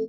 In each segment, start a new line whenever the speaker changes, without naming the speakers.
It's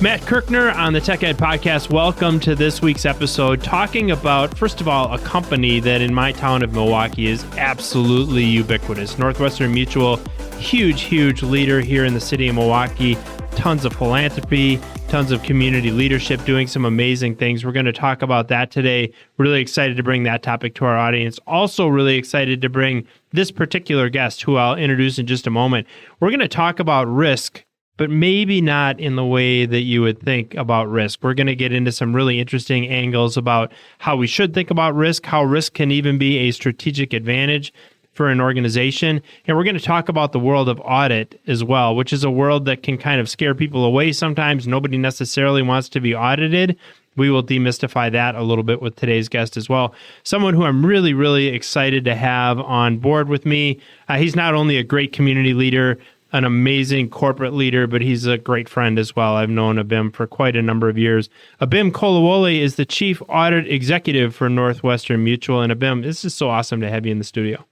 Matt Kirchner on the Tech Ed Podcast. Welcome to this week's episode, talking about, first of all, a company that in my town of Milwaukee is absolutely ubiquitous. Northwestern Mutual, huge leader here in the city of Milwaukee. Tons of philanthropy, tons of community leadership, doing some amazing things. We're going to talk about that today. Really excited to bring that topic to our audience. Also really excited to bring this particular guest, who I'll introduce in just a moment. We're going to talk about risk, but maybe not in the way that you would think about risk. We're going to get into some really interesting angles about how we should think about risk, how risk can even be a strategic advantage for an organization. And we're going to talk about the world of audit as well, which is a world that can kind of scare people away sometimes. Nobody necessarily wants to be audited. We will demystify that a little bit with today's guest as well. Someone who I'm really excited to have on board with me. He's not only a great community leader, an amazing corporate leader, but he's a great friend as well. I've known Abim for quite a number of years. Abim Kolawole is the Chief Audit Executive for Northwestern Mutual. And Abim, this is so awesome to have you in the studio.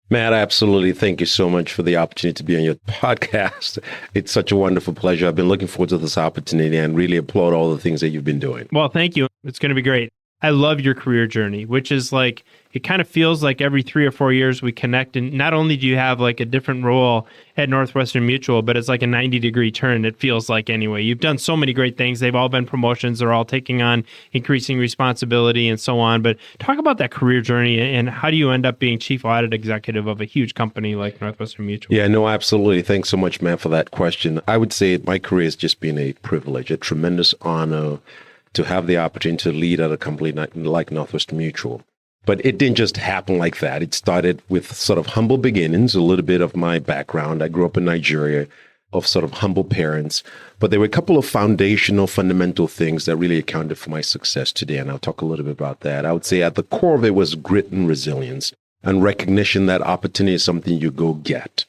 Matt, absolutely. Thank you so much for the opportunity to be on your podcast. It's such a wonderful pleasure. I've been looking forward to this opportunity and really applaud all the things that you've been doing.
Well, thank you. It's going to be great. I love your career journey, which is like, it kind of feels like every 3 or 4 years we connect. And not only do you have like a different role at Northwestern Mutual, but it's like a 90-degree turn, it feels like anyway. You've done so many great things. They've all been promotions. They're all taking on increasing responsibility and so on. But talk about that career journey and how do you end up being Chief Audit Executive of a huge company like Northwestern Mutual?
Yeah, no, absolutely. Thanks so much, Matt, for that question. I would say my career has just been a privilege, a tremendous honor to have the opportunity to lead at a company like Northwestern Mutual. But it didn't just happen like that. It started with sort of humble beginnings, a little bit of my background. I grew up in Nigeria of sort of humble parents, but there were a couple of fundamental things that really accounted for my success today. And I'll talk a little bit about that. I would say at the core of it was grit and resilience and recognition that opportunity is something you go get.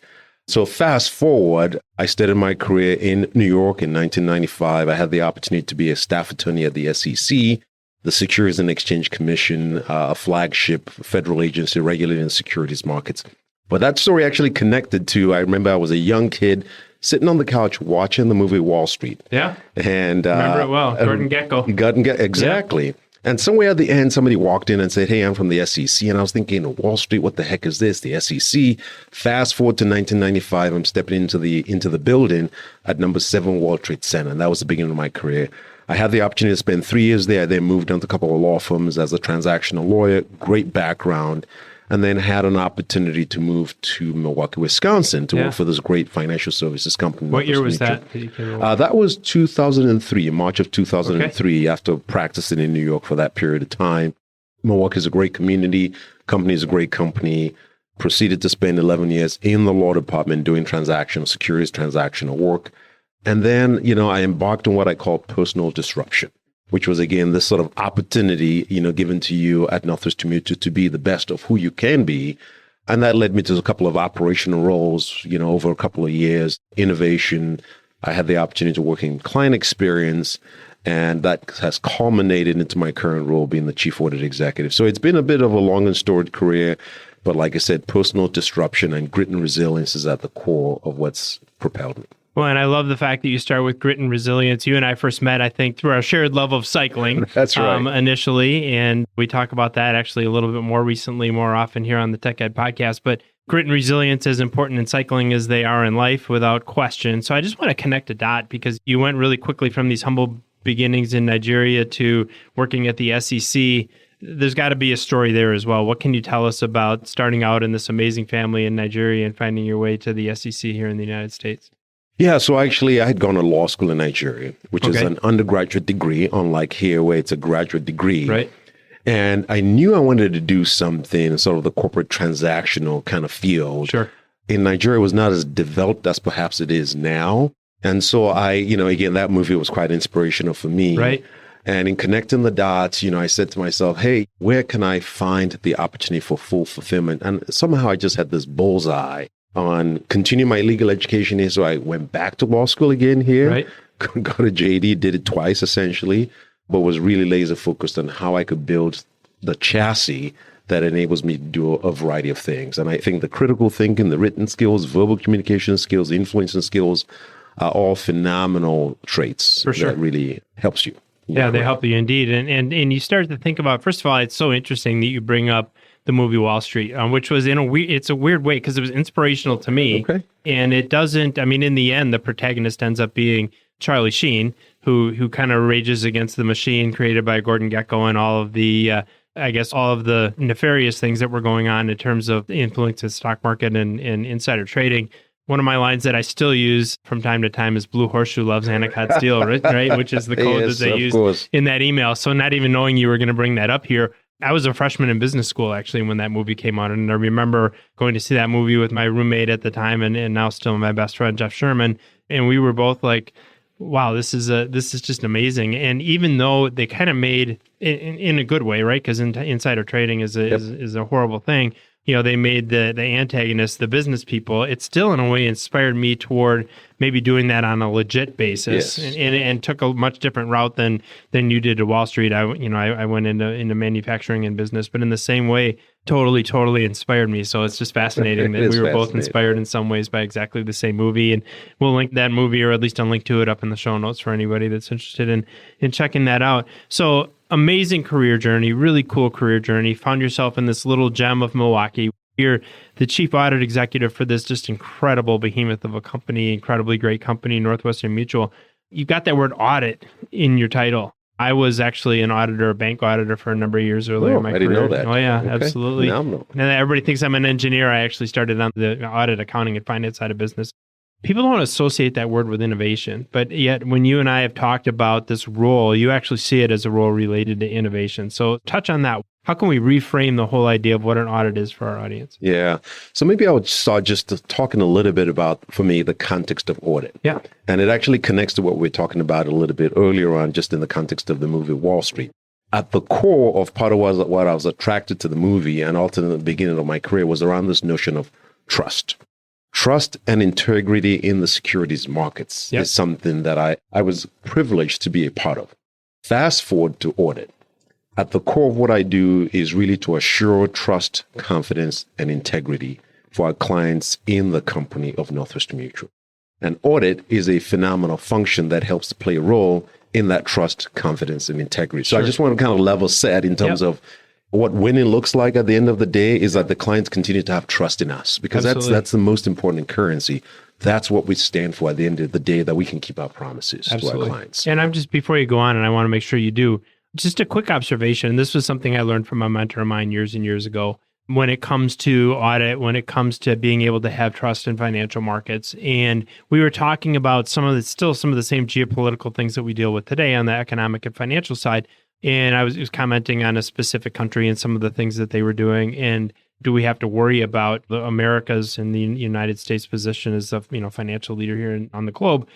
So fast forward, I started my career in New York in 1995. I had the opportunity to be a staff attorney at the SEC, the Securities and Exchange Commission, a flagship federal agency regulating securities markets. But that story actually connected to, I remember I was a young kid sitting on the couch watching the movie Wall Street.
Yeah.
And
remember it well, Gordon Gekko.
Exactly. Yeah. And somewhere at the end, somebody walked in and said, "Hey, I'm from the SEC." And I was thinking, Wall Street, what the heck is this? The SEC. Fast forward to 1995, I'm stepping into the building at number 7 World Trade Center. And that was the beginning of my career. I had the opportunity to spend 3 years there. I then moved on to a couple of law firms as a transactional lawyer, great background, and then had an opportunity to move to Milwaukee, Wisconsin to work for this great financial services company.
What year was that?
That was 2003, March of 2003, after practicing in New York for that period of time. Milwaukee is a great community. Company is a great company. Proceeded to spend 11 years in the law department doing securities transactional work. And then, I embarked on what I call personal disruption, which was, again, this sort of opportunity, given to you at Northwestern Mutual to be the best of who you can be. And that led me to a couple of operational roles, over a couple of years, innovation. I had the opportunity to work in client experience, and that has culminated into my current role being the Chief Audit Executive. So it's been a bit of a long and storied career, but like I said, personal disruption and grit and resilience is at the core of what's propelled me.
Well, and I love the fact that you start with grit and resilience. You and I first met, I think, through our shared love of cycling.
That's right.
Initially, and we talk about that actually a little bit more recently, more often here on the Tech Ed Podcast. But grit and resilience is important in cycling as they are in life, without question. So I just want to connect a dot because you went really quickly from these humble beginnings in Nigeria to working at the SEC. There's got to be a story there as well. What can you tell us about starting out in this amazing family in Nigeria and finding your way to the SEC here in the United States?
Yeah, so actually I had gone to law school in Nigeria, which is an undergraduate degree, unlike here where it's a graduate degree.
Right.
And I knew I wanted to do something in sort of the corporate transactional kind of field.
Sure.
In Nigeria, it was not as developed as perhaps it is now. And so I, again, that movie was quite inspirational for me.
Right.
And in connecting the dots, I said to myself, hey, where can I find the opportunity for full fulfillment? And somehow I just had this bullseye on continuing my legal education here. So I went back to law school again here,
right.
Got a JD, did it twice essentially, but was really laser focused on how I could build the chassis that enables me to do a variety of things. And I think the critical thinking, the written skills, verbal communication skills, influencing skills are all phenomenal traits that really helps you.
Yeah, they help you indeed. And you start to think about, first of all, it's so interesting that you bring up the movie Wall Street, which was it's a weird way because it was inspirational to me.
Okay.
And it doesn't, I mean, in the end, the protagonist ends up being Charlie Sheen, who kind of rages against the machine created by Gordon Gekko and all of the, all of the nefarious things that were going on in terms of influence of the stock market and insider trading. One of my lines that I still use from time to time is "Blue Horseshoe loves Anacott Steel," right? Which is the code that they used in that email. So not even knowing you were going to bring that up here, I was a freshman in business school actually when that movie came out, and I remember going to see that movie with my roommate at the time, and now still my best friend Jeff Sherman, and we were both like, "Wow, this is just amazing." And even though they kind of made in a good way, right? Because insider trading is a horrible thing. They made the antagonists, the business people. It still, in a way, inspired me toward maybe doing that on a legit basis, and took a much different route than you did to Wall Street. I went into manufacturing and business, but in the same way, totally inspired me. So it's just fascinating that we were both inspired in some ways by exactly the same movie. And we'll link that movie, or at least I'll link to it up in the show notes for anybody that's interested in checking that out. So amazing career journey, really cool career journey. Found yourself in this little gem of Milwaukee. You're the chief audit executive for this just incredible behemoth of a company, incredibly great company, Northwestern Mutual. You've got that word audit in your title. I was actually an auditor, a bank auditor for a number of years earlier in my career.
I didn't know that.
Oh, yeah,
okay.
Absolutely.
Phenomenal.
And everybody thinks I'm an engineer. I actually started on the audit, accounting, and finance side of business. People don't associate that word with innovation, but yet when you and I have talked about this role, you actually see it as a role related to innovation. So touch on that. How can we reframe the whole idea of what an audit is for our audience?
Yeah. So maybe I would start just talking a little bit about, for me, the context of audit.
Yeah.
And it actually connects to what we were talking about a little bit earlier on, just in the context of the movie Wall Street. At the core of part of what I was attracted to the movie, and ultimately the beginning of my career, was around this notion of trust. Trust and integrity in the securities markets is something that I was privileged to be a part of. Fast forward to audit. At the core of what I do is really to assure trust, confidence, and integrity for our clients in the company of Northwestern Mutual. And audit is a phenomenal function that helps to play a role in that trust, confidence, and integrity. So I just want to kind of level set in terms of what winning looks like at the end of the day is that the clients continue to have trust in us, because that's the most important currency. That's what we stand for at the end of the day, that we can keep our promises to our clients.
And I'm just, before you go on, and I want to make sure you do, just a quick observation. This was something I learned from a mentor of mine years and years ago. When it comes to audit, when it comes to being able to have trust in financial markets. And we were talking about some of the same geopolitical things that we deal with today on the economic and financial side. And I was commenting on a specific country and some of the things that they were doing. And do we have to worry about the America's and the United States position as a financial leader here on the globe?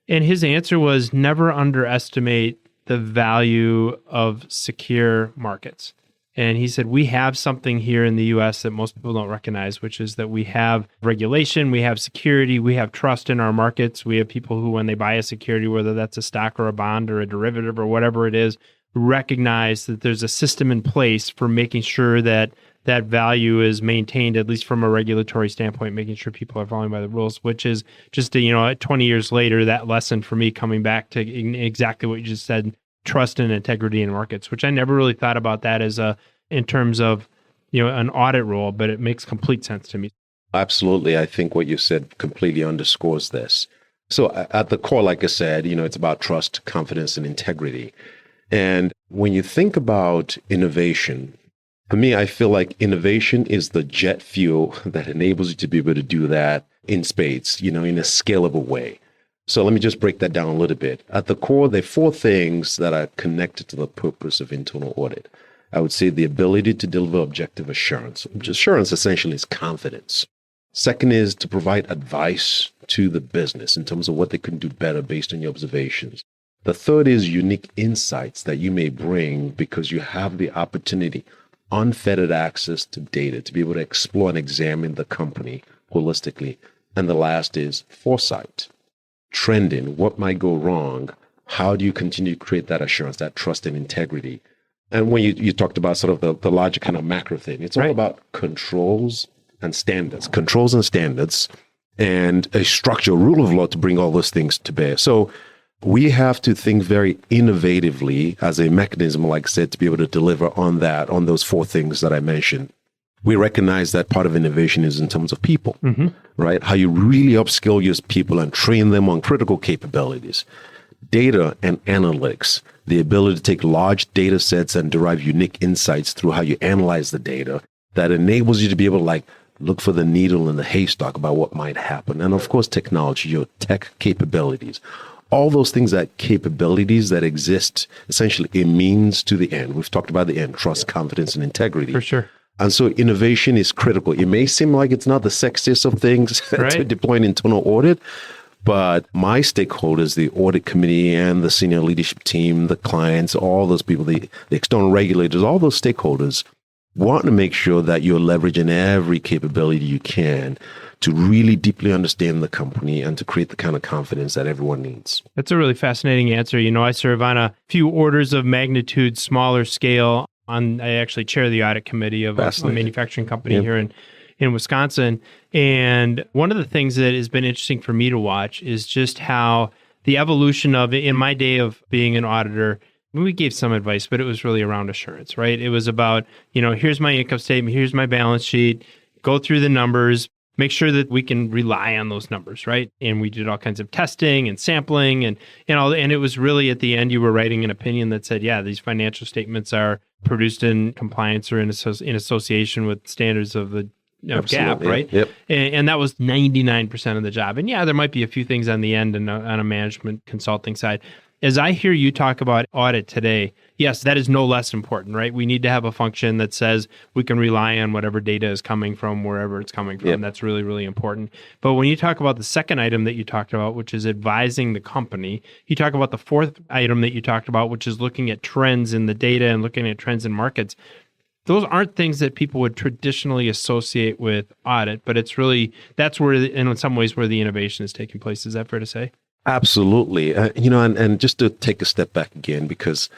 And his answer was, never underestimate the value of secure markets. And he said, we have something here in the U.S. that most people don't recognize, which is that we have regulation, we have security, we have trust in our markets. We have people who, when they buy a security, whether that's a stock or a bond or a derivative or whatever it is, recognize that there's a system in place for making sure that that value is maintained, at least from a regulatory standpoint, making sure people are following by the rules, which is just, 20 years later, that lesson for me coming back to exactly what you just said, trust and integrity in markets, which I never really thought about that as in terms of, an audit role, but it makes complete sense to me.
Absolutely. I think what you said completely underscores this. So at the core, like I said, it's about trust, confidence, and integrity. And when you think about innovation, for me, I feel like innovation is the jet fuel that enables you to be able to do that in spades, in a scalable way. So let me just break that down a little bit. At the core, there are 4 things that are connected to the purpose of internal audit. I would say the ability to deliver objective assurance. Assurance essentially is confidence. Second is to provide advice to the business in terms of what they can do better based on your observations. The third is unique insights that you may bring because you have the opportunity, unfettered access to data to be able to explore and examine the company holistically. And the last is foresight, trending, what might go wrong, how do you continue to create that assurance, that trust and integrity And when you talked about sort of the larger kind of macro thing, it's all
Right.
about controls and standards, and a structure, rule of law to bring all those things to bear. So we have to think very innovatively as a mechanism, like I said, to be able to deliver on those four things that I mentioned. We recognize that part of innovation is in terms of people, right? How you really upskill your people and train them on critical capabilities. Data and analytics, the ability to take large data sets and derive unique insights through how you analyze the data that enables you to be able to look for the needle in the haystack about what might happen. And of course, technology, your tech capabilities, all those things, that capabilities that exist, essentially a means to the end. We've talked about the end, trust, confidence, and integrity.
For sure.
And so innovation is critical. It may seem like it's not the sexiest of things
Right.
to deploy an internal audit, but my stakeholders, the audit committee and the senior leadership team, the clients, all those people, the external regulators, all those stakeholders want to make sure that you're leveraging every capability you can to really deeply understand the company and to create the kind of confidence that everyone needs.
That's a really fascinating answer. I serve on a few orders of magnitude smaller scale. I actually chair the audit committee of a manufacturing company here in Wisconsin. And one of the things that has been interesting for me to watch is just how the evolution of, in my day of being an auditor, we gave some advice, but it was really around assurance, right? It was about, here's my income statement, here's my balance sheet, go through the numbers, make sure that we can rely on those numbers, right? And we did all kinds of testing and sampling and it was really at the end, you were writing an opinion that said, yeah, these financial statements are produced in compliance or in association with standards of the GAAP, right?
Yep.
And that was 99% of the job. And yeah, there might be a few things on the end and on a management consulting side. As I hear you talk about audit today, yes, that is no less important, right? We need to have a function that says we can rely on whatever data is coming from wherever it's coming from. Yep. That's really, really important. But when you talk about the second item that you talked about, which is advising the company, you talk about the fourth item that you talked about, which is looking at trends in the data and looking at trends in markets. Those aren't things that people would traditionally associate with audit, but it's really, that's where, in some ways, where the innovation is taking place. Is that fair to say?
Absolutely. And just to take a step back again, because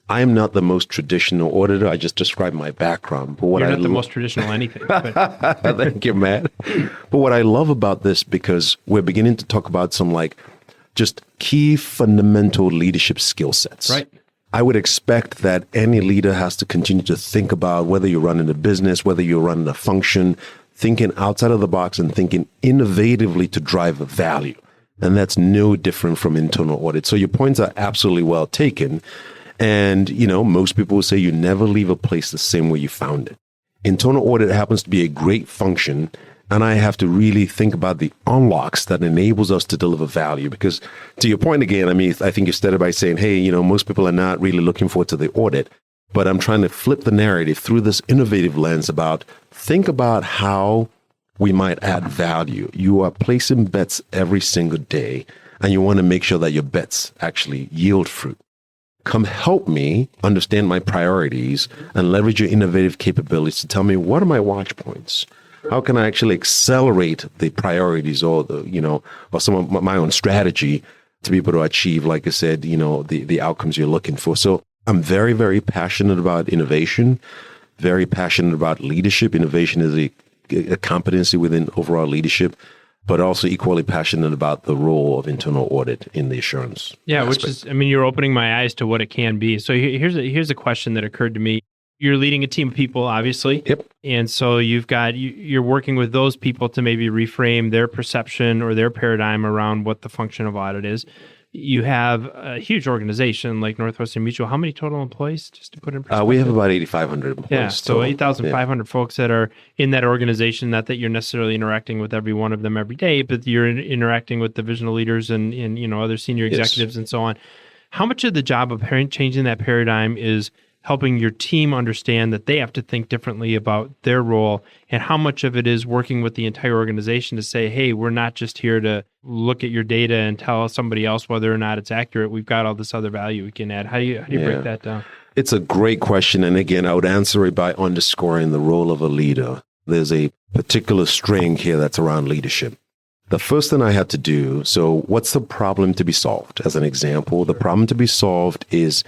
I am not the most traditional auditor. I just described my background. But
You're not the most traditional anything. But.
Thank you, Matt. But what I love about this, because we're beginning to talk about some just key fundamental leadership skill sets.
Right.
I would expect that any leader has to continue to think about whether you're running a business, whether you're running a function, thinking outside of the box and thinking innovatively to drive value. And that's no different from internal audit. So your points are absolutely well taken. And, most people will say you never leave a place the same way you found it. Internal audit happens to be a great function. And I have to really think about the unlocks that enables us to deliver value. Because to your point again, I think you started by saying, hey, most people are not really looking forward to the audit. But I'm trying to flip the narrative through this innovative lens think about how we might add value. You are placing bets every single day, and you want to make sure that your bets actually yield fruit. Come help me understand my priorities and leverage your innovative capabilities to tell me, what are my watch points? How can I actually accelerate the priorities or or some of my own strategy to be able to achieve, like I said, the outcomes you're looking for. So I'm very, very passionate about innovation, very passionate about leadership. Innovation is a competency within overall leadership, but also equally passionate about the role of internal audit in the assurance.
Yeah,
aspect.
which is, you're opening my eyes to what it can be. So here's a question that occurred to me. You're leading a team of people, obviously.
Yep.
And so you're working with those people to maybe reframe their perception or their paradigm around what the function of audit is. You have a huge organization like Northwestern Mutual. How many total employees, just to put in perspective?
We have about 8,500 employees.
Yeah, so 8,500 folks that are in that organization. Not that you're necessarily interacting with every one of them every day, but you're interacting with divisional leaders and other senior executives and so on. How much of the job of changing that paradigm is helping your team understand that they have to think differently about their role, and how much of it is working with the entire organization to say, hey, we're not just here to look at your data and tell somebody else whether or not it's accurate. We've got all this other value we can add. How do you break that down?
It's a great question. And again, I would answer it by underscoring the role of a leader. There's a particular string here that's around leadership. The first thing I had to do, so what's the problem to be solved? As an example, the problem to be solved is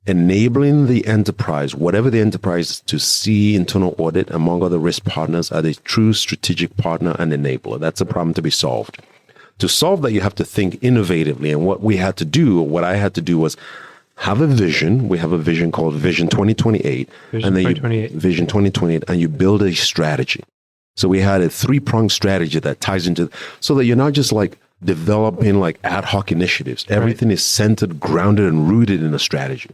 enabling the enterprise, whatever the enterprise, to see internal audit among other risk partners as a true strategic partner and enabler. That's a problem to be solved. To solve that, you have to think innovatively. And what we had to do, what I had to do was have a vision. We have a vision called Vision 2028. Vision 2028, and you build a strategy. So we had a 3-pronged strategy that ties into, so that you're not just like developing like ad hoc initiatives. Everything is centered, grounded, and rooted in a strategy.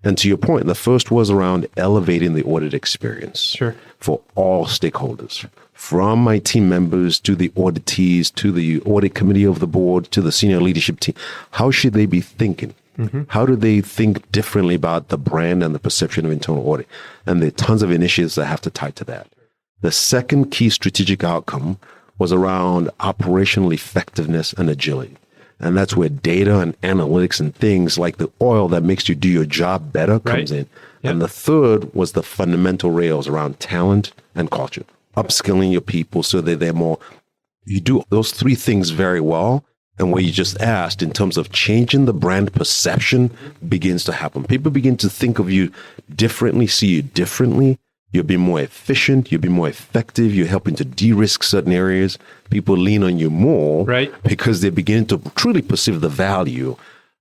And to your point, the first was around elevating the audit experience for all stakeholders, from my team members to the auditees, to the audit committee of the board, to the senior leadership team. How should they be thinking? How do they think differently about the brand and the perception of internal audit? And there are tons of initiatives that have to tie to that. The second key strategic outcome was around operational effectiveness and agility. And that's where data and analytics and things like the oil that makes you do your job better comes in. And the third was the fundamental rails around talent and culture, upskilling your people so that they're more, you do those 3 things very well. And what you just asked in terms of changing the brand perception begins to happen. People begin to think of you differently, see you differently. You'll be more efficient. You'll be more effective. You're helping to de-risk certain areas. People lean on you more because they begin to truly perceive the value.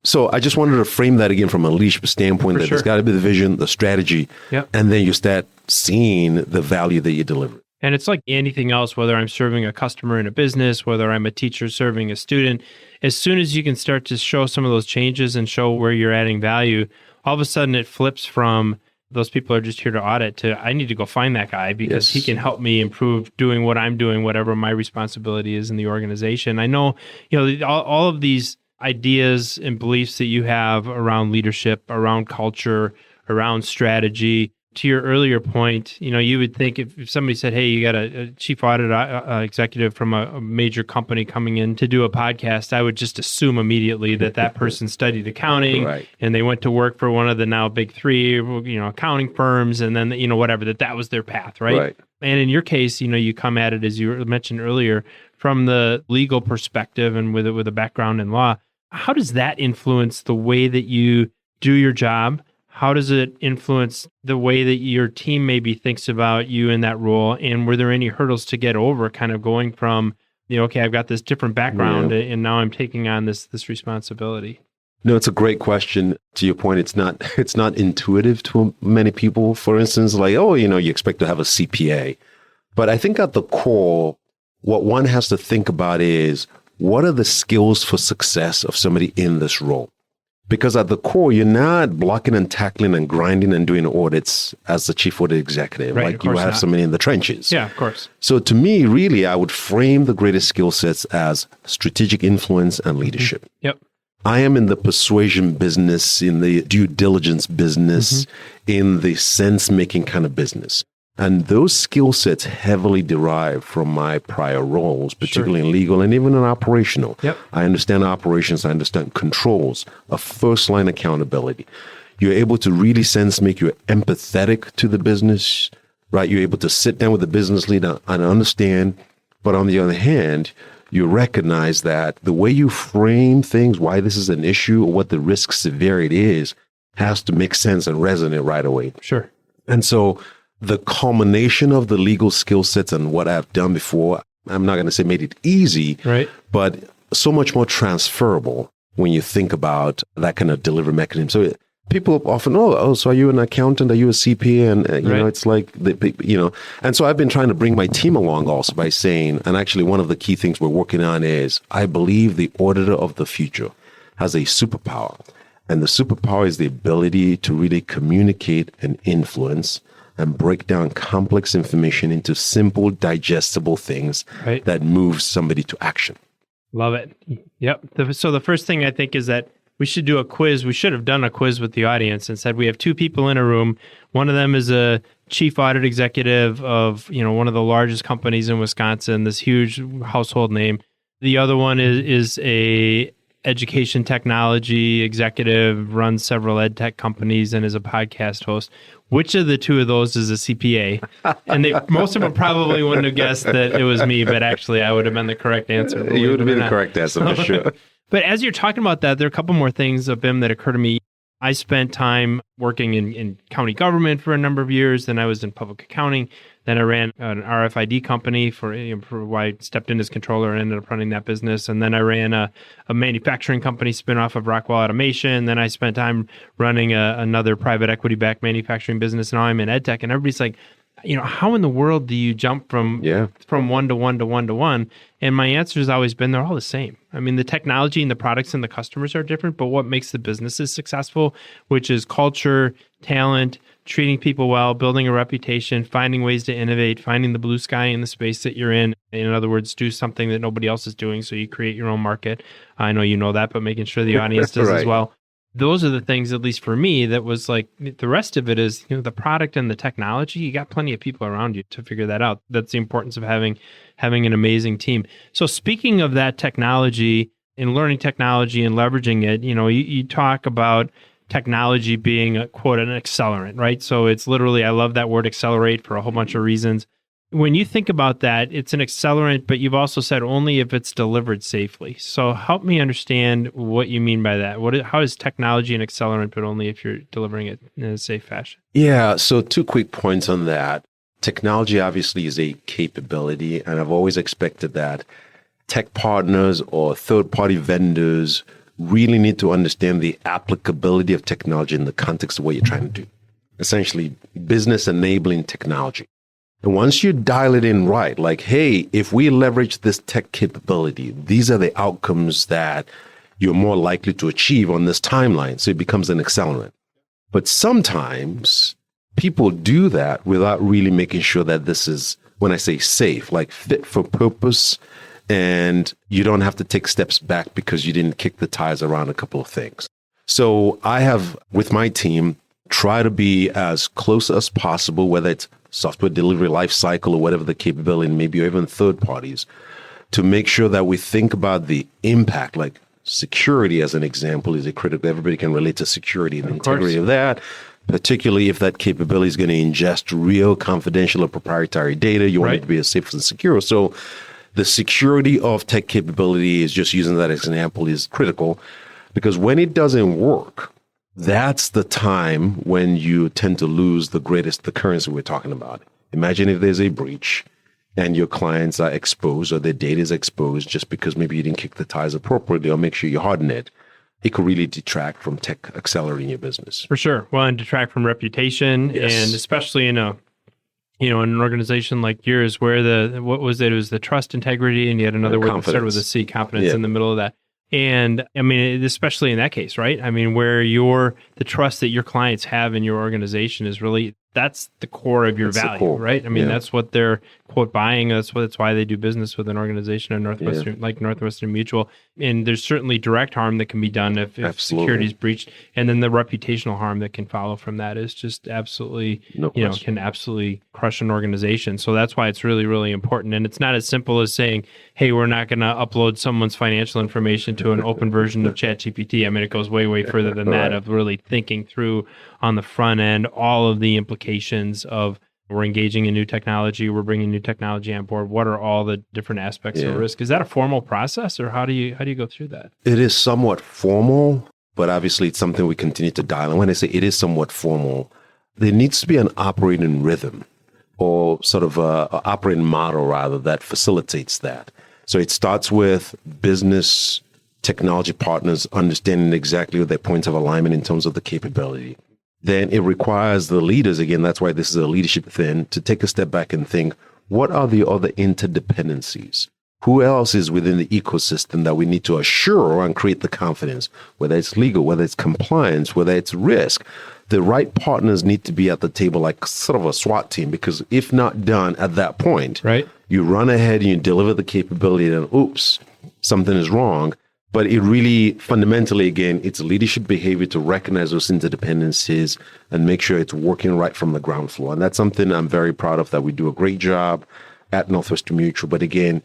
So I just wanted to frame that again from a leadership standpoint, there's got to be the vision, the strategy, and then you start seeing the value that you deliver.
And it's like anything else, whether I'm serving a customer in a business, whether I'm a teacher serving a student, as soon as you can start to show some of those changes and show where you're adding value, all of a sudden it flips from those people are just here to audit to I need to go find that guy because he can help me improve doing what I'm doing, whatever my responsibility is in the organization. I know, all of these ideas and beliefs that you have around leadership, around culture, around strategy. To your earlier point, you would think if somebody said, hey, you got a chief audit executive from a major company coming in to do a podcast, I would just assume immediately that person studied accounting and they went to work for one of the now big 3, accounting firms, and then, whatever, that was their path, right? And in your case, you come at it, as you mentioned earlier, from the legal perspective and with a background in law. How does that influence the way that you do your job? How does it influence the way that your team maybe thinks about you in that role? And were there any hurdles to get over, kind of going from, okay, I've got this different background and now I'm taking on this responsibility?
No, it's a great question. To your point, it's not intuitive to many people. For instance, like, you expect to have a CPA. But I think at the core, what one has to think about is, what are the skills for success of somebody in this role? Because at the core, you're not blocking and tackling and grinding and doing audits as the chief audit executive. Like you have somebody in the trenches.
Yeah, of course.
So to me, really, I would frame the greatest skill sets as strategic influence and leadership. I am in the persuasion business, in the due diligence business, in the sense-making kind of business. And those skill sets heavily derive from my prior roles, particularly in legal and even in operational. I understand operations, I understand controls, a first-line accountability. You're able to really sense-make, you're empathetic to the business, right? You're able to sit down with the business leader and understand. But on the other hand, you recognize that the way you frame things, why this is an issue or what the risk severity is, has to make sense and resonate right away. And so the culmination of the legal skill sets and what I've done before, I'm not going to say made it easy, but so much more transferable when you think about that kind of delivery mechanism. So people often, so are you an accountant? Are you a CPA? And, it's like, and so I've been trying to bring my team along also by saying, and actually one of the key things we're working on is, I believe the auditor of the future has a superpower. And the superpower is the ability to really communicate and influence and break down complex information into simple, digestible things that move somebody to action.
Love it. So the first thing I think is that we should do a quiz. We should have done a quiz with the audience and said, we have 2 people in a room. One of them is a chief audit executive of, one of the largest companies in Wisconsin, this huge household name. The other one is a education technology executive, runs several ed tech companies, and is a podcast host. Which of the 2 of those is a CPA? And most of them probably wouldn't have guessed that it was me, but actually I would have been the correct answer.
You would have been the correct answer, for sure.
But as you're talking about that, there are a couple more things, Abim, that occur to me. I spent time working in county government for a number of years. Then I was in public accounting. Then I ran an RFID company for why I stepped in as controller and ended up running that business. And then I ran a manufacturing company spinoff of Rockwell Automation. Then I spent time running another private equity-backed manufacturing business. Now I'm in ed tech, and everybody's like, how in the world do you jump from one to one to one to one? And my answer has always been they're all the same. I mean, the technology and the products and the customers are different, but what makes the businesses successful, which is culture, talent, treating people well, building a reputation, finding ways to innovate, finding the blue sky in the space that you're in. In other words, do something that nobody else is doing so you create your own market. I know you know that, but making sure the audience does
Right.
as well. Those are the things, at least for me, that was like the rest of it is, the product and the technology. You got plenty of people around you to figure that out. That's the importance of having an amazing team. So speaking of that technology and learning technology and leveraging it, you talk about technology being a quote, an accelerant, right? So it's literally, I love that word accelerate for a whole bunch of reasons. When you think about that, it's an accelerant, but you've also said only if it's delivered safely. So help me understand what you mean by that. How is technology an accelerant, but only if you're delivering it in a safe fashion?
Yeah, so 2 quick points on that. Technology obviously is a capability, and I've always expected that tech partners or third-party vendors really need to understand the applicability of technology in the context of what you're trying to do. Essentially, business enabling technology. And once you dial it in right, like, hey, if we leverage this tech capability, these are the outcomes that you're more likely to achieve on this timeline. So it becomes an accelerant. But sometimes people do that without really making sure that this is, when I say safe, like fit for purpose, and you don't have to take steps back because you didn't kick the tires around a couple of things. So I have, with my team, try to be as close as possible, whether it's software delivery life cycle or whatever the capability may be, or even third parties, to make sure that we think about the impact, like security as an example is a critical, everybody can relate to security and the integrity of that, particularly if that capability is going to ingest real confidential or proprietary data. You want it to be as safe and secure. So the security of tech capability, is just using that as an example, is critical, because when it doesn't work, that's the time when you tend to lose the currency we're talking about. Imagine if there's a breach and your clients are exposed or their data is exposed just because maybe you didn't kick the tires appropriately or make sure you harden it. It could really detract from tech accelerating your business.
For sure. Well, and detract from reputation,
Yes.
and especially in an organization like yours where it was the trust, integrity, and you had another word that started with a C, confidence, in the middle of that. And I mean, especially in that case, right? I mean, where the trust that your clients have in your organization is really, that's the core of your value, right? I mean, that's what they're quote buying. That's why they do business with an organization in Northwestern Mutual. And there's certainly direct harm that can be done if security is breached, and then the reputational harm that can follow from that is just absolutely, can absolutely crush an organization. So that's why it's really, really important. And it's not as simple as saying, hey, we're not going to upload someone's financial information to an open version of ChatGPT. I mean, it goes way, way further than that, of really thinking through on the front end all of the implications of, we're engaging in new technology, we're bringing new technology on board. What are all the different aspects of risk? Is that a formal process, or how do you go through that?
It is somewhat formal, but obviously it's something we continue to dial. And when I say it is somewhat formal, there needs to be an operating rhythm, or sort of a operating model rather, that facilitates that. So it starts with business technology partners understanding exactly what their points of alignment in terms of the capability. Then it requires the leaders, again, that's why this is a leadership thing, to take a step back and think, what are the other interdependencies? Who else is within the ecosystem that we need to assure and create the confidence, whether it's legal, whether it's compliance, whether it's risk? The right partners need to be at the table, like sort of a SWAT team, because if not done at that point, you run ahead and you deliver the capability and oops, something is wrong. But it really, fundamentally, again, it's leadership behavior to recognize those interdependencies and make sure it's working right from the ground floor. And that's something I'm very proud of, that we do a great job at Northwestern Mutual. But again,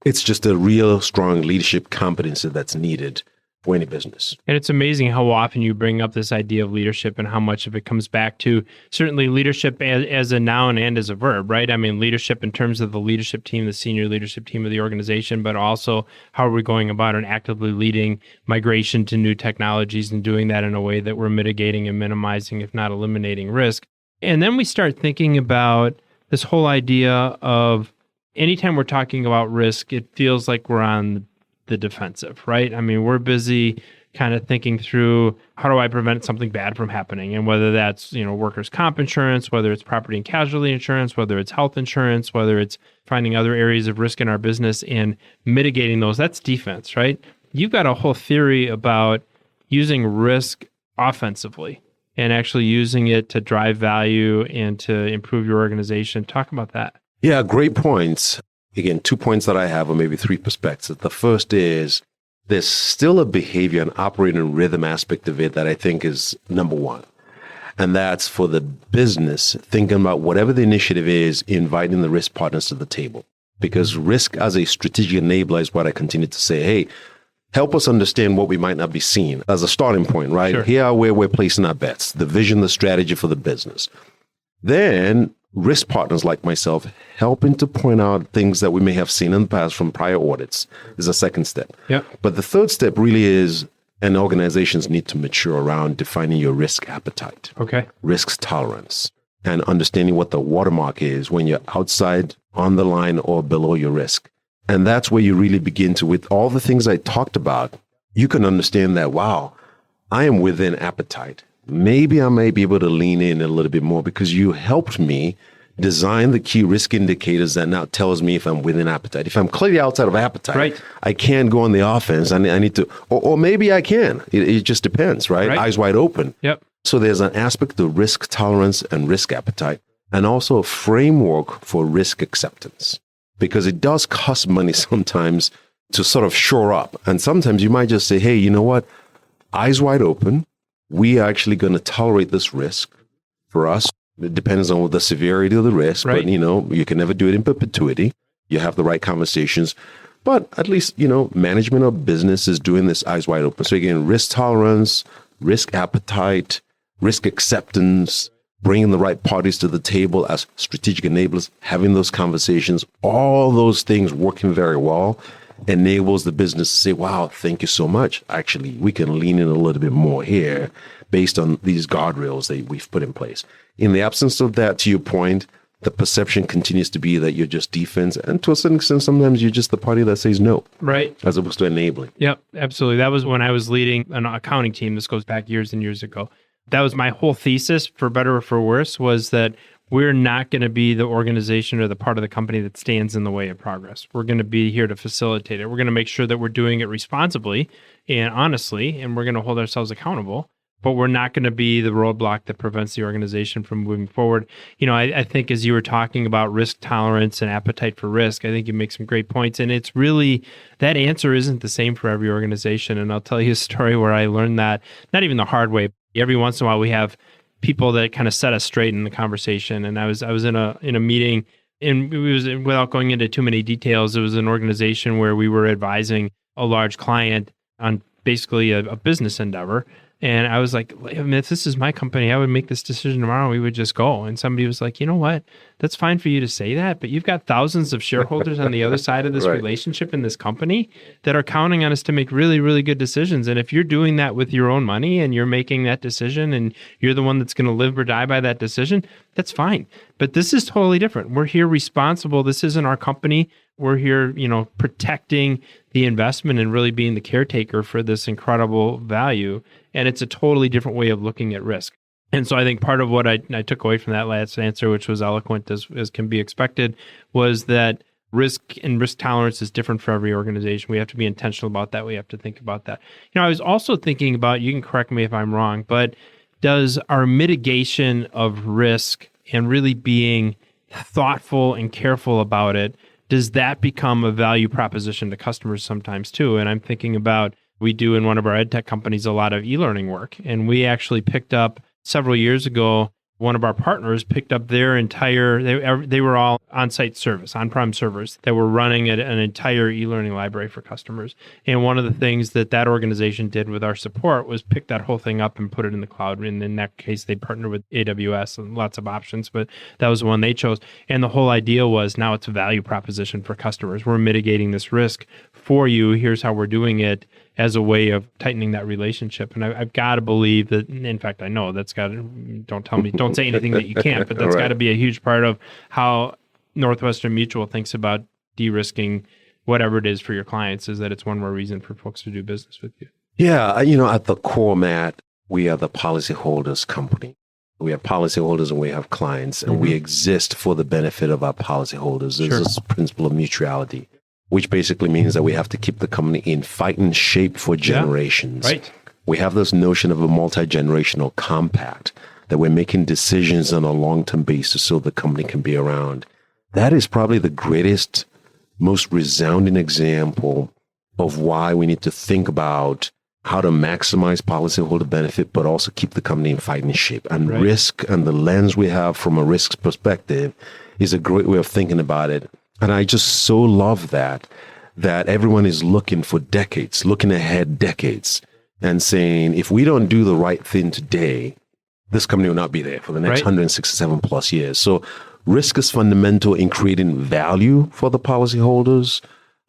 it's just a real strong leadership competency that's needed for any business.
And it's amazing how often you bring up this idea of leadership and how much of it comes back to certainly leadership as a noun and as a verb, right? I mean, leadership in terms of the leadership team, the senior leadership team of the organization, but also how are we going about and actively leading migration to new technologies and doing that in a way that we're mitigating and minimizing, if not eliminating, risk. And then we start thinking about this whole idea of anytime we're talking about risk, it feels like we're on the defensive, right? I mean, we're busy kind of thinking through how do I prevent something bad from happening? And whether that's, workers' comp insurance, whether it's property and casualty insurance, whether it's health insurance, whether it's finding other areas of risk in our business and mitigating those, that's defense, right? You've got a whole theory about using risk offensively and actually using it to drive value and to improve your organization. Talk about that.
Yeah, great points. Again, 2 points that I have, or maybe 3 perspectives. The first is there's still a behavior and operating rhythm aspect of it that I think is number one. And that's for the business, thinking about whatever the initiative is, inviting the risk partners to the table. Because risk as a strategic enabler is what I continue to say. Hey, help us understand what we might not be seeing as a starting point, right?
Sure.
Here are where we're placing our bets, the vision, the strategy for the business. Then risk partners like myself helping to point out things that we may have seen in the past from prior audits is a second step.
Yeah.
But the third step really is, and organizations need to mature around defining your risk appetite, risk tolerance, and understanding what the watermark is when you're outside, on the line, or below your risk. And that's where you really begin to, with all the things I talked about, you can understand that, wow, I am within appetite. Maybe I may be able to lean in a little bit more because you helped me design the key risk indicators that now tells me if I'm within appetite. If I'm clearly outside of appetite,
right, I
can't go on the offense. I need to, or maybe I can. It just depends, right? Eyes wide open.
Yep.
So there's an aspect of risk tolerance and risk appetite, and also a framework for risk acceptance, because it does cost money sometimes to sort of shore up. And sometimes you might just say, hey, you know what? Eyes wide open. We are actually going to tolerate this risk. For us, it depends on the severity of the risk,
right,
but you can never do it in perpetuity. You have the right conversations, but at least, management of business is doing this eyes wide open. So again, risk tolerance, risk appetite, risk acceptance, bringing the right parties to the table as strategic enablers, having those conversations, all those things working very well enables the business to say, wow, thank you so much. Actually, we can lean in a little bit more here based on these guardrails that we've put in place. In the absence of that, to your point, the perception continues to be that you're just defense. And to a certain extent, sometimes you're just the party that says no.
Right.
As opposed to enabling.
Yep, absolutely. That was when I was leading an accounting team. This goes back years and years ago. That was my whole thesis, for better or for worse, was that we're not going to be the organization or the part of the company that stands in the way of progress. We're going to be here to facilitate it. We're going to make sure that we're doing it responsibly and honestly, and we're going to hold ourselves accountable, but we're not going to be the roadblock that prevents the organization from moving forward. I think as you were talking about risk tolerance and appetite for risk, I think you make some great points. And it's really, that answer isn't the same for every organization. And I'll tell you a story where I learned that, not even the hard way. Every once in a while, we have people that kind of set us straight in the conversation. And I was in a meeting, and it was, without going into too many details, it was an organization where we were advising a large client on basically a business endeavor. And I was like, if this is my company, I would make this decision tomorrow. We would just go. And somebody was like, you know what? That's fine for you to say that, but you've got thousands of shareholders on the other side of this relationship in this company that are counting on us to make really, really good decisions. And if you're doing that with your own money and you're making that decision and you're the one that's going to live or die by that decision, that's fine. But this is totally different. We're here responsible. This isn't our company. We're here, protecting the investment and really being the caretaker for this incredible value. And it's a totally different way of looking at risk. And so I think part of what I took away from that last answer, which was eloquent as can be expected, was that risk and risk tolerance is different for every organization. We have to be intentional about that. We have to think about that. I was also thinking about, you can correct me if I'm wrong, but does our mitigation of risk and really being thoughtful and careful about it, does that become a value proposition to customers sometimes too? And I'm thinking about, we do in one of our ed tech companies a lot of e-learning work. And we actually picked up several years ago, one of our partners picked up their entire, they were all on-site service, on-prem servers that were running an entire e-learning library for customers. And one of the things that organization did with our support was pick that whole thing up and put it in the cloud. And in that case, they partnered with AWS and lots of options, but that was the one they chose. And the whole idea was now it's a value proposition for customers. We're mitigating this risk for you. Here's how we're doing it as a way of tightening that relationship. And I've got to believe that, in fact, I know that's got to, don't say anything that you can't, but that's got to be a huge part of how Northwestern Mutual thinks about de-risking whatever it is for your clients, is that it's one more reason for folks to do business with you.
Yeah, at the core, Matt, we are the policyholders company. We have policyholders and we have clients, and we exist for the benefit of our policyholders. There's this principle of mutuality, which basically means that we have to keep the company in fighting shape for generations.
Right.
We have this notion of a multi-generational compact, that we're making decisions on a long-term basis so the company can be around. That is probably the greatest, most resounding example of why we need to think about how to maximize policyholder benefit, but also keep the company in fighting shape. And risk, and the lens we have from a risk perspective, is a great way of thinking about it. And I just so love that everyone is looking for decades, looking ahead decades, and saying, if we don't do the right thing today, this company will not be there for the next 167 plus years. So risk is fundamental in creating value for the policyholders.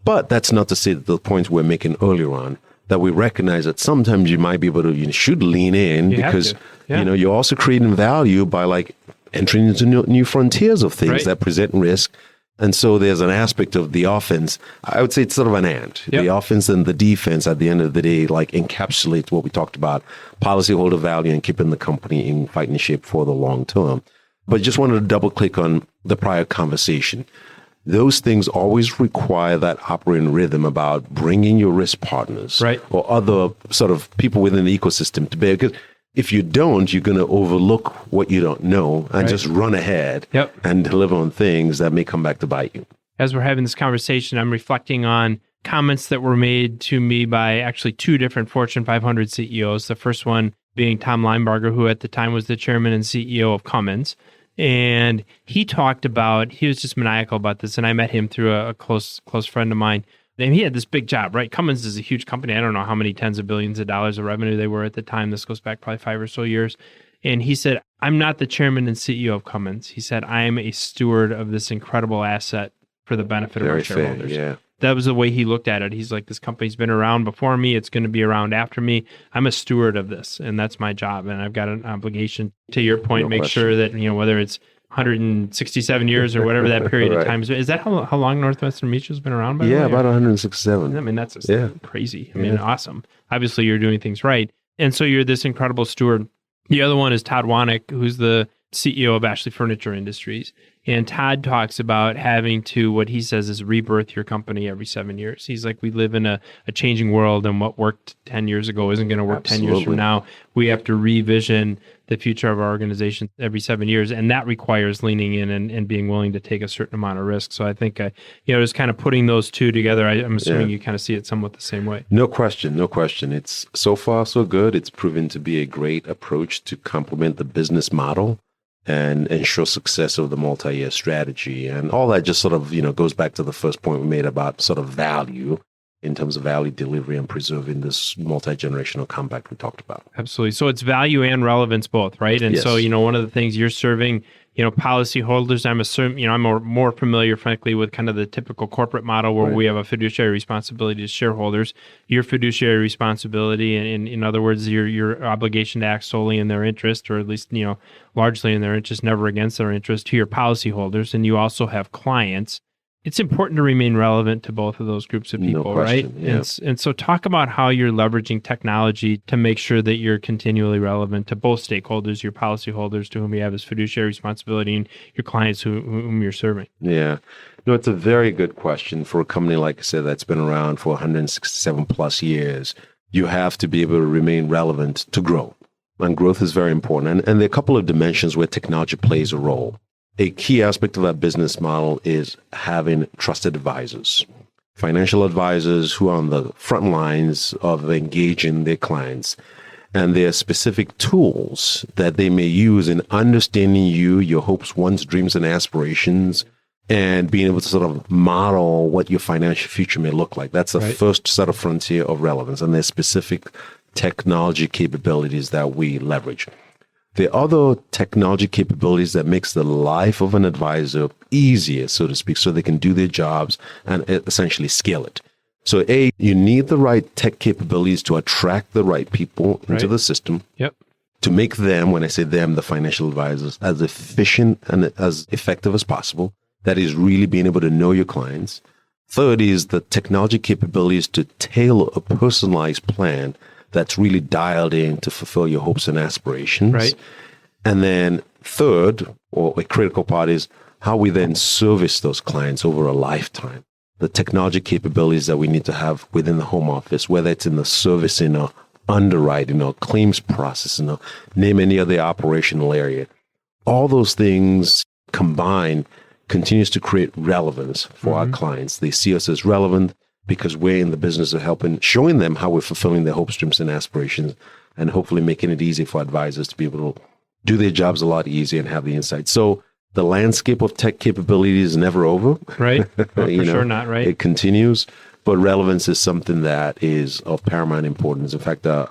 But that's not to say that the points we're making earlier on, that we recognize that sometimes you might be able to, you should lean in, because you're also creating value by entering into new frontiers of things that present risk. And so there's an aspect of the offense. I would say it's sort of an and. The offense and the defense at the end of the day encapsulates what we talked about, policyholder value and keeping the company in fighting shape for the long term. But just wanted to double click on the prior conversation. Those things always require that operating rhythm about bringing your risk partners or other sort of people within the ecosystem to bear. Because if you don't, you're going to overlook what you don't know and just run ahead and deliver on things that may come back to bite you.
As we're having this conversation, I'm reflecting on comments that were made to me by actually two different Fortune 500 CEOs. The first one being Tom Linebarger, who at the time was the chairman and CEO of Cummins. And he talked about, he was just maniacal about this, and I met him through a close friend of mine. And he had this big job, right? Cummins is a huge company. I don't know how many tens of billions of dollars of revenue they were at the time. This goes back probably 5 or so years. And he said, I'm not the chairman and CEO of Cummins. He said, I am a steward of this incredible asset for the benefit of our shareholders.
Yeah.
That was the way he looked at it. He's like, this company's been around before me. It's going to be around after me. I'm a steward of this, and that's my job. And I've got an obligation, to your point, make sure that, whether it's 167 years or whatever that period of time is. Is that how long Northwestern Mutual's been around? By the way?
About 167.
I mean, that's crazy. I mean, awesome. Obviously, you're doing things right. And so you're this incredible steward. The other one is Todd Wanek, who's the CEO of Ashley Furniture Industries. And Todd talks about having to, what he says is, rebirth your company every 7 years. He's like, we live in a changing world, and what worked 10 years ago isn't going to work 10 years from now. We have to revision the future of our organization every 7 years, and that requires leaning in and being willing to take a certain amount of risk. So I think, just kind of putting those two together, I'm assuming you kind of see it somewhat the same way.
No question. It's so far so good. It's proven to be a great approach to complement the business model and ensure success of the multi-year strategy. And all that just sort of, goes back to the first point we made about sort of value in terms of value delivery and preserving this multi-generational compact we talked about.
Absolutely. So it's value and relevance both, right? And so, one of the things you're serving, policyholders, I'm assuming, I'm more familiar, frankly, with kind of the typical corporate model where we have a fiduciary responsibility to shareholders. Your fiduciary responsibility, and in other words, your obligation to act solely in their interest, or at least, largely in their interest, never against their interest, to your policyholders. And you also have clients. It's important to remain relevant to both of those groups of people, right? Yeah. And so talk about how you're leveraging technology to make sure that you're continually relevant to both stakeholders, your policyholders to whom you have this fiduciary responsibility, and your clients whom you're serving.
Yeah. No, it's a very good question for a company, like I said, that's been around for 167 plus years. You have to be able to remain relevant to grow. And growth is very important. And there are a couple of dimensions where technology plays a role. A key aspect of that business model is having trusted advisors, financial advisors who are on the front lines of engaging their clients. And there are specific tools that they may use in understanding you, your hopes, wants, dreams, and aspirations, and being able to sort of model what your financial future may look like. That's the first sort of frontier of relevance, and there's specific technology capabilities that we leverage. The other technology capabilities that makes the life of an advisor easier, so to speak, so they can do their jobs and essentially scale it. So you need the right tech capabilities to attract the right people into the system.
Yep.
To make them, when I say them, the financial advisors, as efficient and as effective as possible. That is really being able to know your clients. Third is the technology capabilities to tailor a personalized plan that's really dialed in to fulfill your hopes and aspirations.
Right.
And then third, or a critical part, is how we then service those clients over a lifetime. The technology capabilities that we need to have within the home office, whether it's in the servicing or underwriting or claims processing or name any other operational area. All those things combined continues to create relevance for our clients. They see us as relevant because we're in the business of showing them how we're fulfilling their hopes, dreams, and aspirations, and hopefully making it easy for advisors to be able to do their jobs a lot easier and have the insight. So the landscape of tech capabilities is never over.
Right. For sure not, right?
It continues, but relevance is something that is of paramount importance. In fact, our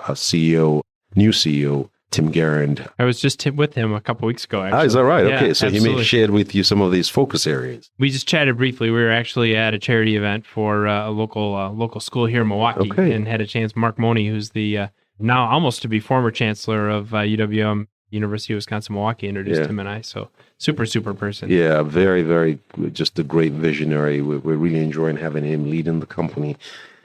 new CEO, Tim Garand.
I was just with him a couple weeks ago, actually.
Is that right?
Yeah,
okay, so
absolutely.
he may have shared with you some of these focus areas.
We just chatted briefly. We were actually at a charity event for a local school here in Milwaukee, and had a chance. Mark Money, who's the now almost to be former chancellor of UWM, University of Wisconsin-Milwaukee, introduced him and I. So super person.
Yeah, very, very, just a great visionary. We're really enjoying having him leading the company.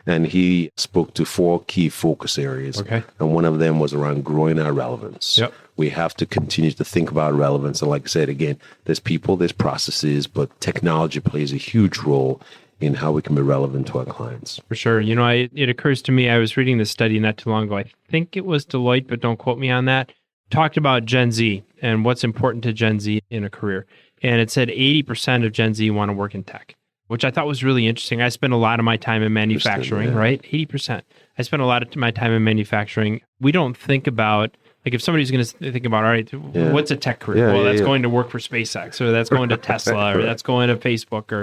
And he spoke to 4 key focus areas.
Okay.
And one of them was around growing our relevance.
Yep.
We have to continue to think about relevance. And like I said, again, there's people, there's processes, but technology plays a huge role in how we can be relevant to our clients.
For sure. You know, it occurs to me, I was reading this study not too long ago. I think it was Deloitte, but don't quote me on that. Talked about Gen Z and what's important to Gen Z in a career. And it said 80% of Gen Z want to work in tech, which I thought was really interesting. I spend a lot of my time in manufacturing, right? 80%. I spend a lot of my time in manufacturing. We don't think about, like, if somebody's going to think about, all right, what's a tech career? That's going to work for SpaceX, or that's going to Tesla, or that's going to Facebook,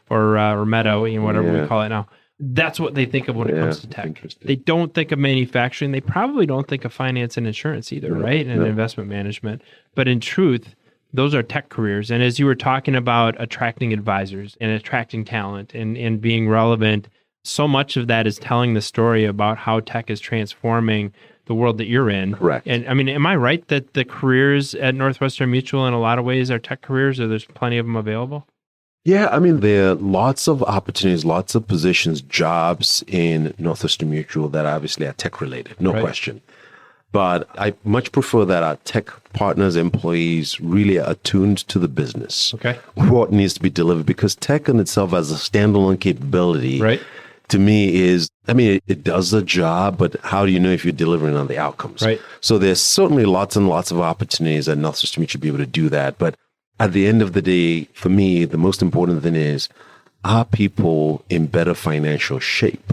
or Meta, whatever we call it now. That's what they think of when it comes to tech. They don't think of manufacturing. They probably don't think of finance and insurance either, right? And investment management. But in truth, those are tech careers. And as you were talking about attracting advisors and attracting talent and being relevant, so much of that is telling the story about how tech is transforming the world that you're in.
Correct.
And I mean, am I right that the careers at Northwestern Mutual in a lot of ways are tech careers, or there's plenty of them available?
Yeah, I mean, there are lots of opportunities, lots of positions, jobs in Northwestern Mutual that obviously are tech related, no question. But I much prefer that our tech partners, employees really are attuned to the business.
Okay.
What needs to be delivered, because tech in itself as a standalone capability, to me is, I mean, it does the job, but how do you know if you're delivering on the outcomes?
Right.
So there's certainly lots and lots of opportunities at Northwestern Mutual to be able to do that. But at the end of the day, for me, the most important thing is, are people in better financial shape?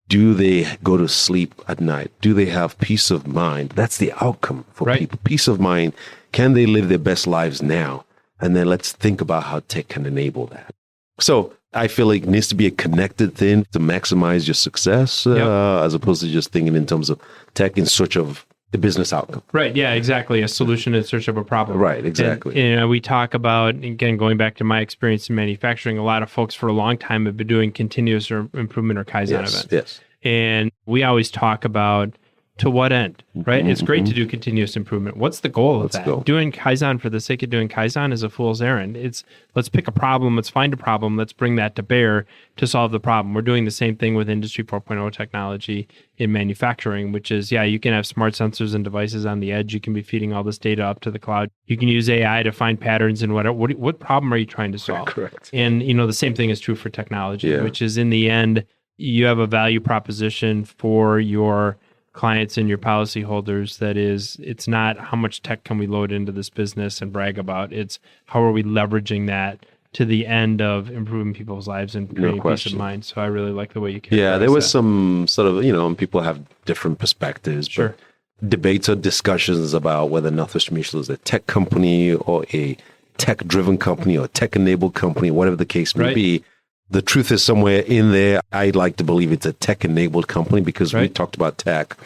Do they go to sleep at night? Do they have peace of mind? That's the outcome for people. Peace of mind. Can they live their best lives now? And then let's think about how tech can enable that. So I feel like it needs to be a connected thing to maximize your success, as opposed to just thinking in terms of tech in search of the business outcome.
Right. Yeah, exactly. A solution in search of a problem.
Right. Exactly.
And we talk about, again, going back to my experience in manufacturing, a lot of folks for a long time have been doing continuous improvement or Kaizen events.
Yes.
And we always talk about, to what end, right? It's great to do continuous improvement. What's the goal of that? Doing Kaizen for the sake of doing Kaizen is a fool's errand. It's, let's pick a problem, let's find a problem, let's bring that to bear to solve the problem. We're doing the same thing with Industry 4.0 technology in manufacturing, which is, you can have smart sensors and devices on the edge. You can be feeding all this data up to the cloud. You can use AI to find patterns in what problem are you trying to solve?
Correct.
And, the same thing is true for technology, which is, in the end, you have a value proposition for your clients and your policyholders that is, it's not how much tech can we load into this business and brag about. It's how are we leveraging that to the end of improving people's lives and creating peace of mind. So I really like the way you characterize
there was some sort of, people have different perspectives.
Sure.
But debates or discussions about whether Northwestern Mutual is a tech company or a tech-driven company or tech-enabled company, whatever the case may be. The truth is somewhere in there. I'd like to believe it's a tech-enabled company because we talked about tech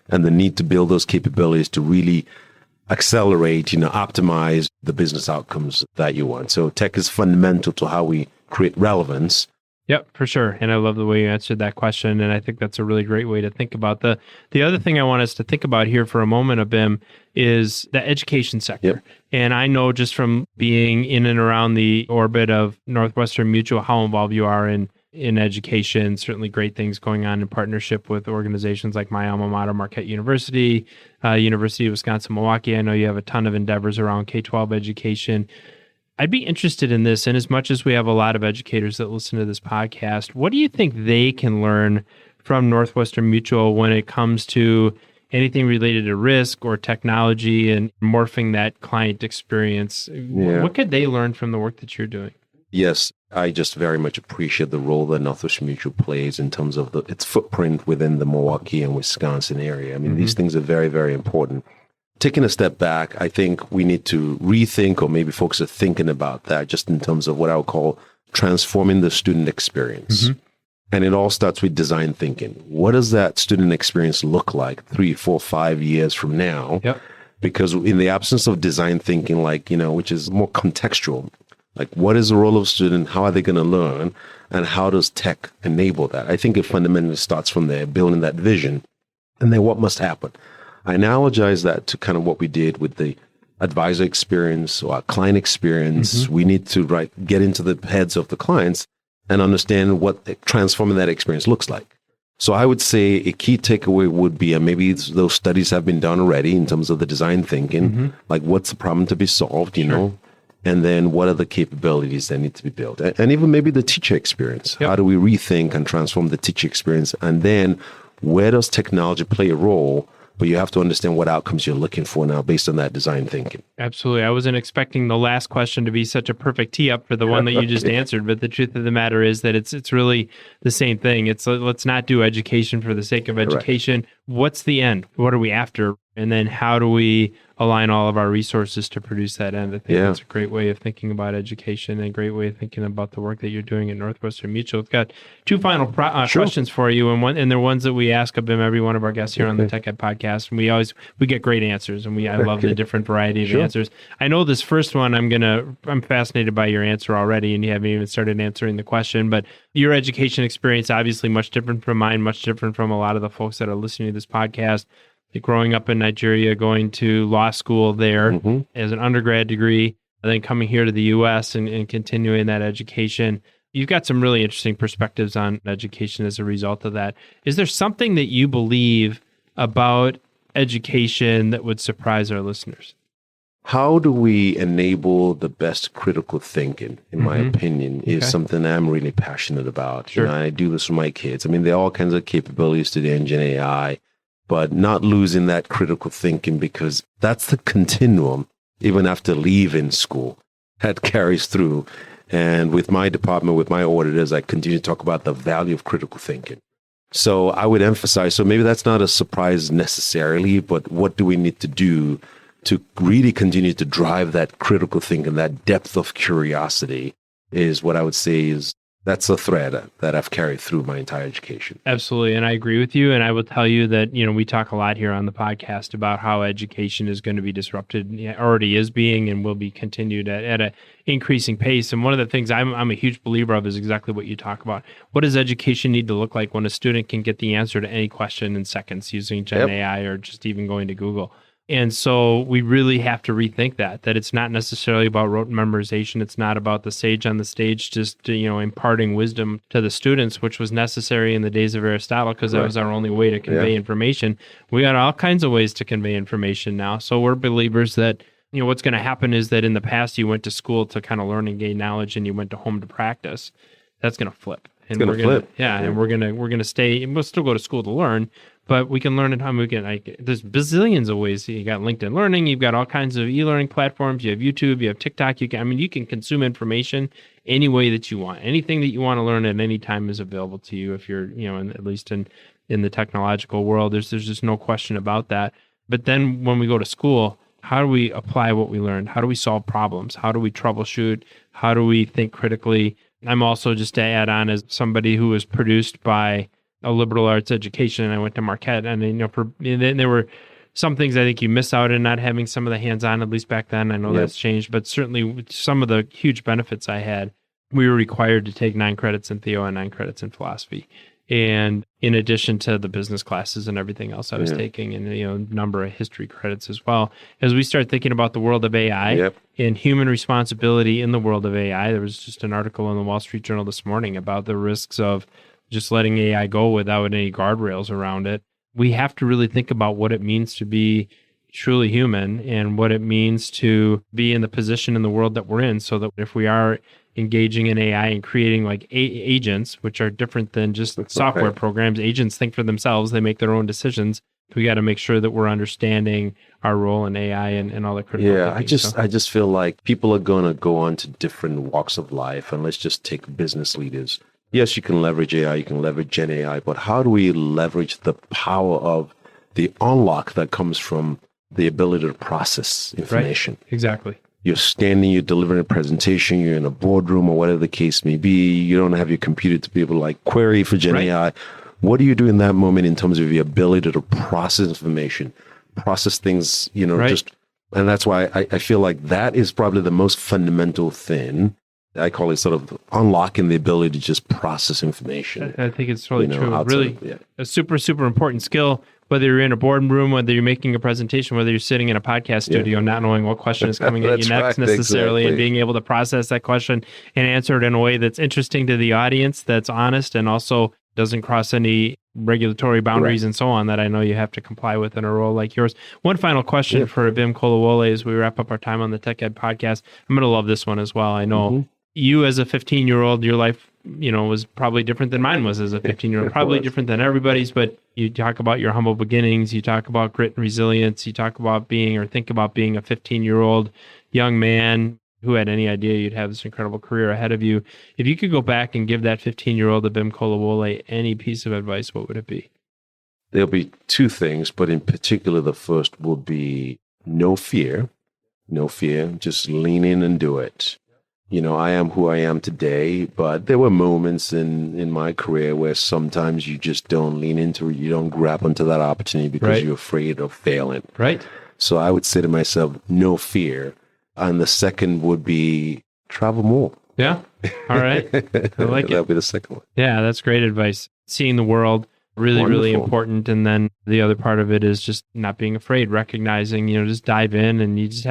and the need to build those capabilities to really accelerate, optimize the business outcomes that you want. So tech is fundamental to how we create relevance.
Yep, for sure. And I love the way you answered that question. And I think that's a really great way to think about the other thing I want us to think about here for a moment, Abim, is the education sector.
Yep.
And I know just from being in and around the orbit of Northwestern Mutual, how involved you are in education, certainly great things going on in partnership with organizations like my alma mater, Marquette University, University of Wisconsin-Milwaukee. I know you have a ton of endeavors around K-12 education. I'd be interested in this, and as much as we have a lot of educators that listen to this podcast, what do you think they can learn from Northwestern Mutual when it comes to anything related to risk or technology and morphing that client experience? Yeah. What could they learn from the work that you're doing?
Yes, I just very much appreciate the role that Northwestern Mutual plays in terms of its footprint within the Milwaukee and Wisconsin area. I mean, these things are very, very important. Taking a step back, I think we need to rethink, or maybe folks are thinking about that just in terms of what I would call transforming the student experience. And it all starts with design thinking. What does that student experience look like 3, 4, 5 years from now? Because in the absence of design thinking, which is more contextual, like what is the role of a student? How are they going to learn? And how does tech enable that? I think it fundamentally starts from there, building that vision. And then what must happen? I analogize that to kind of what we did with the advisor experience or our client experience. We need to get into the heads of the clients and understand what transforming that experience looks like. So I would say a key takeaway would be, and maybe those studies have been done already in terms of the design thinking, like what's the problem to be solved, you know, and then what are the capabilities that need to be built? And even maybe the teacher experience. How do we rethink and transform the teacher experience? And then where does technology play a role? But you have to understand what outcomes you're looking for now based on that design thinking.
Absolutely. I wasn't expecting the last question to be such a perfect tee up for the one that you just answered. But the truth of the matter is that it's really the same thing. It's let's not do education for the sake of education. What's the end? What are we after? And then how do we align all of our resources to produce that end? I think that's a great way of thinking about education and a great way of thinking about the work that you're doing at Northwestern Mutual. I've got two final questions for you, and they're ones that we ask of every one of our guests here on the Tech Ed podcast, and we get great answers, and I love the different variety of answers. I know this first one, I'm fascinated by your answer already, and you haven't even started answering the question, but your education experience obviously much different from mine, much different from a lot of the folks that are listening to this podcast. Growing up in Nigeria, going to law school there as an undergrad degree, and then coming here to the U.S. and continuing that education. You've got some really interesting perspectives on education as a result of that. Is there something that you believe about education that would surprise our listeners?
How do we enable the best critical thinking, in my opinion, is something I'm really passionate about. You know, I do this with my kids. I mean, there are all kinds of capabilities to the engine AI, but not losing that critical thinking, because that's the continuum, even after leaving school, that carries through. And with my department, with my auditors, I continue to talk about the value of critical thinking. So I would emphasize, so maybe that's not a surprise necessarily, but what do we need to do to really continue to drive that critical thinking, that depth of curiosity is what I would say that's a thread that I've carried through my entire education.
Absolutely. And I agree with you. And I will tell you that, we talk a lot here on the podcast about how education is going to be disrupted, already is being, and will be continued at an increasing pace. And one of the things I'm a huge believer of is exactly what you talk about. What does education need to look like when a student can get the answer to any question in seconds using Gen AI or just even going to Google? And so we really have to rethink that it's not necessarily about rote memorization. It's not about the sage on the stage just imparting wisdom to the students, which was necessary in the days of Aristotle because that was our only way to convey information. We got all kinds of ways to convey information now. So we're believers that what's going to happen is that in the past you went to school to kind of learn and gain knowledge, and you went to home to practice. That's going to flip. And we're going to and we're going to stay. We'll still go to school to learn, but we can learn at home. There's bazillions of ways. You got LinkedIn Learning. You've got all kinds of e-learning platforms. You have YouTube. You have TikTok. You can consume information any way that you want. Anything that you want to learn at any time is available to you. If you're, at least in the technological world, there's just no question about that. But then when we go to school, how do we apply what we learned? How do we solve problems? How do we troubleshoot? How do we think critically? I'm also, just to add on, as somebody who was produced by a liberal arts education, and I went to Marquette, and there were some things I think you miss out in not having some of the hands-on, at least back then. I know that's changed, but certainly some of the huge benefits I had, we were required to take 9 credits in Theo and 9 credits in philosophy. And in addition to the business classes and everything else I was taking, and a number of history credits as well, as we start thinking about the world of AI and human responsibility in the world of AI, there was just an article in the Wall Street Journal this morning about the risks of just letting AI go without any guardrails around it. We have to really think about what it means to be truly human and what it means to be in the position in the world that we're in, so that if we are engaging in AI and creating like agents, which are different than just software programs. Agents think for themselves. They make their own decisions. We got to make sure that we're understanding our role in AI and all the critical thinking.
I just feel like people are going to go on to different walks of life, and let's just take business leaders. Yes, you can leverage AI, you can leverage Gen AI, but how do we leverage the power of the unlock that comes from the ability to process information?
Right. Exactly.
You're standing, you're delivering a presentation, you're in a boardroom or whatever the case may be. You don't have your computer to be able to like query for Gen AI. What do you do in that moment in terms of your ability to process information, process things, and that's why I feel like that is probably the most fundamental thing. I call it sort of unlocking the ability to just process information.
I think it's totally true. Really, a super, super important skill, whether you're in a boardroom, whether you're making a presentation, whether you're sitting in a podcast studio, not knowing what question is coming at you next necessarily, and being able to process that question and answer it in a way that's interesting to the audience, that's honest, and also doesn't cross any regulatory boundaries and so on that I know you have to comply with in a role like yours. One final question for Abim Kolawole as we wrap up our time on the Tech Ed podcast. I'm going to love this one as well. I know you as a 15-year-old, your life, was probably different than mine was as a 15-year-old, probably different than everybody's, but you talk about your humble beginnings, you talk about grit and resilience, you talk about think about being a 15-year-old young man who had any idea you'd have this incredible career ahead of you. If you could go back and give that 15-year-old Abim Kolawole any piece of advice, what would it be?
There'll be 2 things, but in particular, the first will be no fear, just lean in and do it. I am who I am today, but there were moments in my career where sometimes you just don't lean into it. You don't grab onto that opportunity because you're afraid of failing. Right. So I would say to myself, no fear. And the second would be travel more.
Yeah. All right. I like it.
That'll be the second one.
Yeah, that's great advice. Seeing the world, really important. And then the other part of it is just not being afraid, recognizing, just dive in, and you just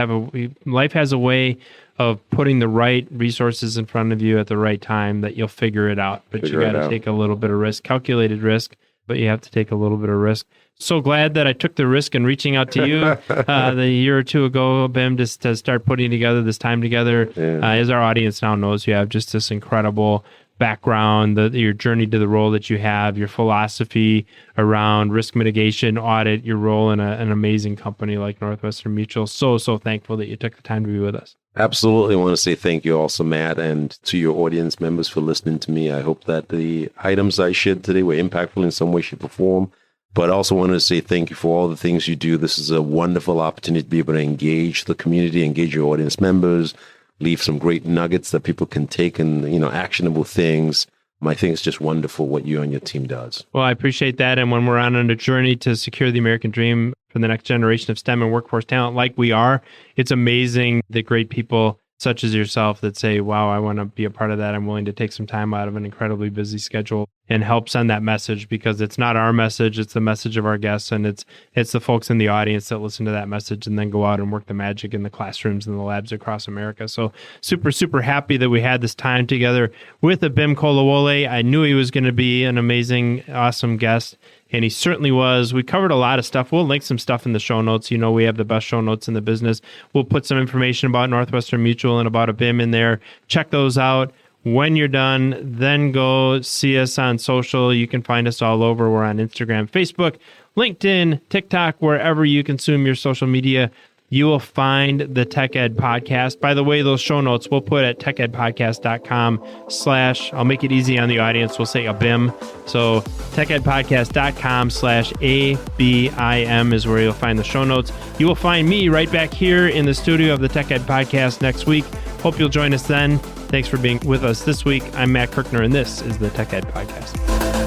life has a way of putting the right resources in front of you at the right time that you'll figure it out. But you got to take a little bit of risk, calculated risk, but you have to take a little bit of risk. So glad that I took the risk in reaching out to you the year or 2 ago, Abim, just to start putting this time together. As our audience now knows, you have just this incredible background, your journey to the role that you have, your philosophy around risk mitigation, audit, your role in an amazing company like Northwestern Mutual. So thankful that you took the time to be with us.
Absolutely. I want to say thank you also, Matt, and to your audience members for listening to me. I hope that the items I shared today were impactful in some way, shape, or form. But I also wanted to say thank you for all the things you do. This is a wonderful opportunity to be able to engage the community, engage your audience members, leave some great nuggets that people can take and, actionable things. I think it's just wonderful what you and your team does.
Well, I appreciate that. And when we're on a journey to secure the American dream for the next generation of STEM and workforce talent like we are, it's amazing that great people such as yourself that say, wow, I want to be a part of that. I'm willing to take some time out of an incredibly busy schedule and help send that message, because it's not our message, it's the message of our guests, and it's the folks in the audience that listen to that message and then go out and work the magic in the classrooms and the labs across America. So super, super happy that we had this time together with Abim Kolawole. I knew he was going to be an amazing, awesome guest, and he certainly was. We covered a lot of stuff. We'll link some stuff in the show notes. We have the best show notes in the business. We'll put some information about Northwestern Mutual and about Abim in there. Check those out. When you're done, then go see us on social. You can find us all over. We're on Instagram, Facebook, LinkedIn, TikTok, wherever you consume your social media. you will find the Tech Ed Podcast. By the way, those show notes we'll put at techedpodcast.com/ I'll make it easy on the audience. We'll say Abim. So techedpodcast.com/ABIM is where you'll find the show notes. You will find me right back here in the studio of the Tech Ed Podcast next week. Hope you'll join us then. Thanks for being with us this week. I'm Matt Kirchner, and this is the Tech Ed Podcast.